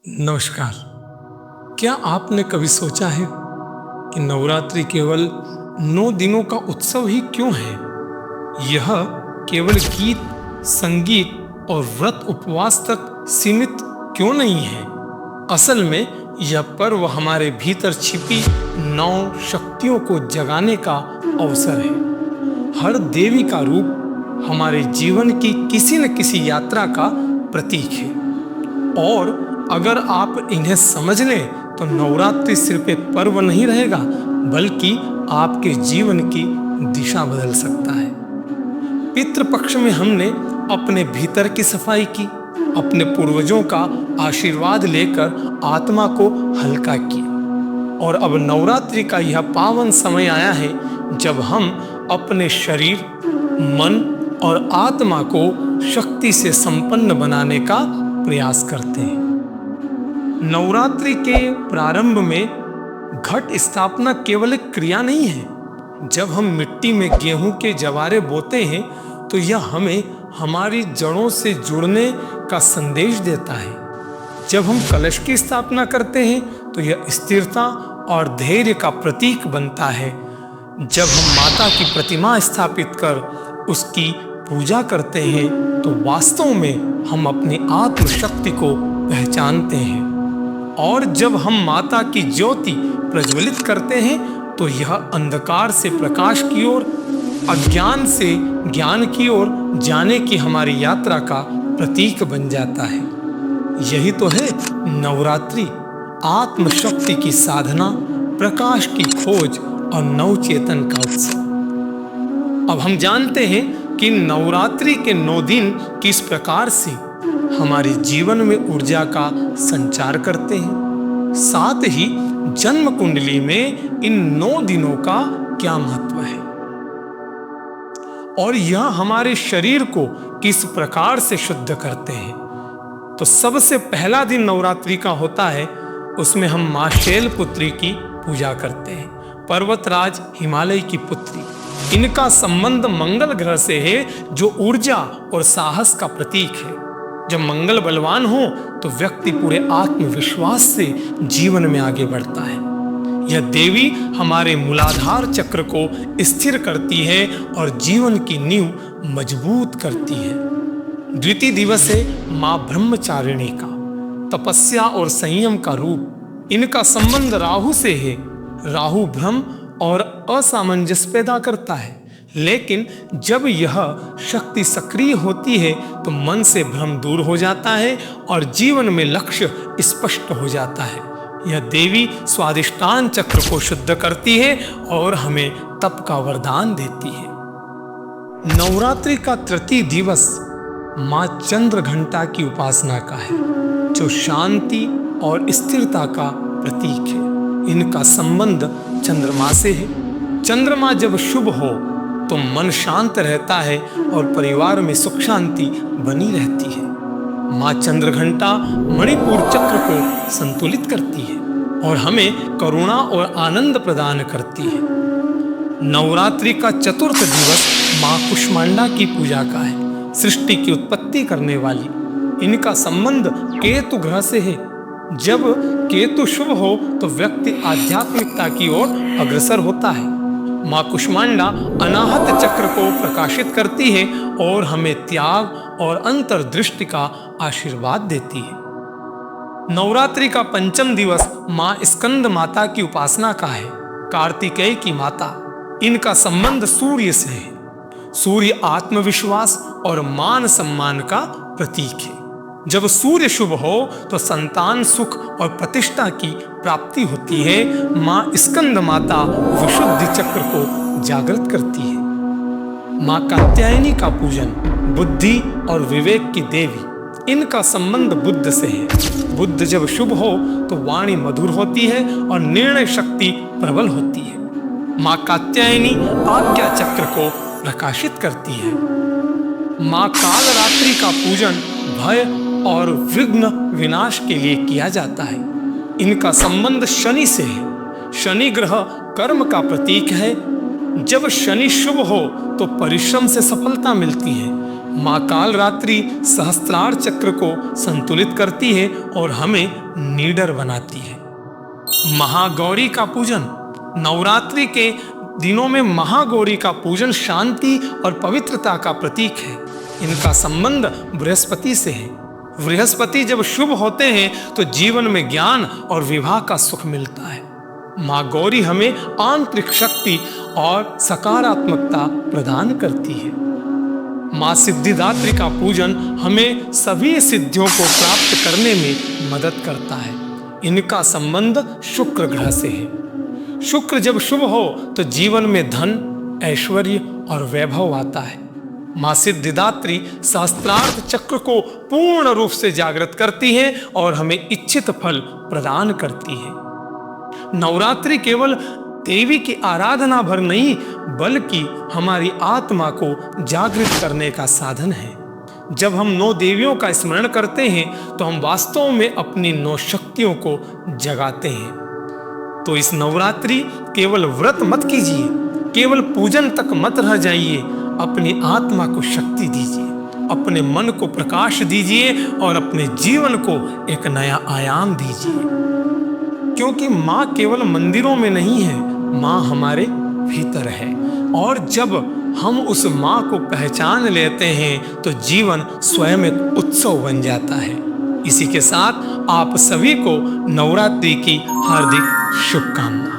नमस्कार। क्या आपने कभी सोचा है कि नवरात्रि केवल 9 दिनों का उत्सव ही क्यों है? यह केवल गीत, संगीत और व्रत उपवास तक सीमित क्यों नहीं है? असल में यह पर्व हमारे भीतर छिपी 9 शक्तियों को जगाने का अवसर है। हर देवी का रूप हमारे जीवन की किसी न किसी यात्रा का प्रतीक है, और अगर आप इन्हें समझ लें तो नवरात्रि सिर्फ एक पर्व नहीं रहेगा, बल्कि आपके जीवन की दिशा बदल सकता है। पितृपक्ष में हमने अपने भीतर की सफाई की, अपने पूर्वजों का आशीर्वाद लेकर आत्मा को हल्का किया, और अब नवरात्रि का यह पावन समय आया है जब हम अपने शरीर, मन और आत्मा को शक्ति से संपन्न बनाने का प्रयास करते हैं। नवरात्रि के प्रारंभ में घट स्थापना केवल एक क्रिया नहीं है। जब हम मिट्टी में गेहूं के जवारे बोते हैं तो यह हमें हमारी जड़ों से जुड़ने का संदेश देता है। जब हम कलश की स्थापना करते हैं तो यह स्थिरता और धैर्य का प्रतीक बनता है। जब हम माता की प्रतिमा स्थापित कर उसकी पूजा करते हैं तो वास्तव में हम अपनी आत्मशक्ति को पहचानते हैं। और जब हम माता की ज्योति प्रज्वलित करते हैं तो यह अंधकार से प्रकाश की ओर, अज्ञान से ज्ञान की ओर जाने की हमारी यात्रा का प्रतीक बन जाता है। यही तो है नवरात्रि, आत्मशक्ति की साधना, प्रकाश की खोज और नवचेतन का उत्सव। अब हम जानते हैं कि नवरात्रि के 9 दिन किस प्रकार से हमारे जीवन में ऊर्जा का संचार करते हैं। साथ ही जन्म कुंडली में इन 9 दिनों का क्या महत्व है, और यह हमारे शरीर को किस प्रकार से शुद्ध करते हैं। तो सबसे पहला दिन नवरात्रि का होता है, उसमें हम मां शैलपुत्री की पूजा करते हैं, पर्वतराज हिमालय की पुत्री। इनका संबंध मंगल ग्रह से है, जो ऊर्जा और साहस का प्रतीक है। जब मंगल बलवान हो तो व्यक्ति पूरे आत्मविश्वास से जीवन में आगे बढ़ता है। यह देवी हमारे मूलाधार चक्र को स्थिर करती है और जीवन की नींव मजबूत करती है। द्वितीय दिवस है मां ब्रह्मचारिणी का, तपस्या और संयम का रूप। इनका संबंध राहु से है। राहु भ्रम और असामंजस्य पैदा करता है, लेकिन जब यह शक्ति सक्रिय होती है तो मन से भ्रम दूर हो जाता है और जीवन में लक्ष्य स्पष्ट हो जाता है। यह देवी स्वादिष्टान चक्र को शुद्ध करती है और हमें तप का वरदान देती है। नवरात्रि का तृतीय दिवस मां चंद्रघंटा की उपासना का है, जो शांति और स्थिरता का प्रतीक है। इनका संबंध चंद्रमा से है। चंद्रमा जब शुभ हो तो मन शांत रहता है और परिवार में सुख शांति बनी रहती है। मां चंद्रघंटा मणिपुर चक्र को संतुलित करती है और हमें करुणा और आनंद प्रदान करती है। नवरात्रि का चतुर्थ दिवस मां कुष्मांडा की पूजा का है, सृष्टि की उत्पत्ति करने वाली। इनका संबंध केतु ग्रह से है। जब केतु शुभ हो तो व्यक्ति आध्यात्मिकता की ओर अग्रसर होता है। मां कुष्मांडा अनाहत चक्र को प्रकाशित करती है और हमें त्याग और अंतर्दृष्टि का आशीर्वाद देती है। नवरात्रि का पंचम दिवस मां स्कंद माता की उपासना का है, कार्तिकेय की माता। इनका संबंध सूर्य से है। सूर्य आत्मविश्वास और मान सम्मान का प्रतीक है। जब सूर्य शुभ हो तो संतान सुख और प्रतिष्ठा की प्राप्ति होती है। मां स्कंद माता विशुद्धि चक्र को जागृत करती है। मां कात्यायनी का पूजन, बुद्धि और विवेक की देवी। इनका संबंध बुद्ध से है। बुद्ध जब शुभ हो तो वाणी मधुर होती है और निर्णय शक्ति प्रबल होती है। मां कात्यायनी आज्ञा चक्र को प्रकाशित करती है। मां कालरात्रि का पूजन भय और विघ्न विनाश के लिए किया जाता है। इनका संबंध शनि से है। शनि ग्रह कर्म का प्रतीक है। जब शनि शुभ हो तो परिश्रम से सफलता मिलती है। माँ कालरात्रि सहस्त्रार चक्र को संतुलित करती है और हमें निडर बनाती है। महागौरी का पूजन। नवरात्रि के दिनों में महागौरी का पूजन शांति और पवित्रता का प्रतीक है। इनका संबंध बृहस्पति से है। बृहस्पति जब शुभ होते हैं तो जीवन में ज्ञान और विवाह का सुख मिलता है। माँ गौरी हमें आंतरिक शक्ति और सकारात्मकता प्रदान करती है। माँ सिद्धिदात्री का पूजन हमें सभी सिद्धियों को प्राप्त करने में मदद करता है। इनका संबंध शुक्र ग्रह से है। शुक्र जब शुभ हो तो जीवन में धन, ऐश्वर्य और वैभव आता है। माँ सिद्धिदात्री सहस्त्रार्थ चक्र को पूर्ण रूप से जागृत करती है और हमें इच्छित फल प्रदान करती है। नवरात्रि केवल देवी की आराधना भर नहीं बल्कि हमारी आत्मा को जागृत करने का साधन है। जब हम 9 देवियों का स्मरण करते हैं तो हम वास्तव में अपनी 9 शक्तियों को जगाते हैं। तो इस नवरात्रि केवल व्रत मत कीजिए, केवल पूजन तक मत रह जाइए। अपनी आत्मा को शक्ति दीजिए, अपने मन को प्रकाश दीजिए और अपने जीवन को एक नया आयाम दीजिए। क्योंकि माँ केवल मंदिरों में नहीं है, माँ हमारे भीतर है। और जब हम उस माँ को पहचान लेते हैं तो जीवन स्वयं एक उत्सव बन जाता है। इसी के साथ आप सभी को नवरात्रि की हार्दिक शुभकामनाएं।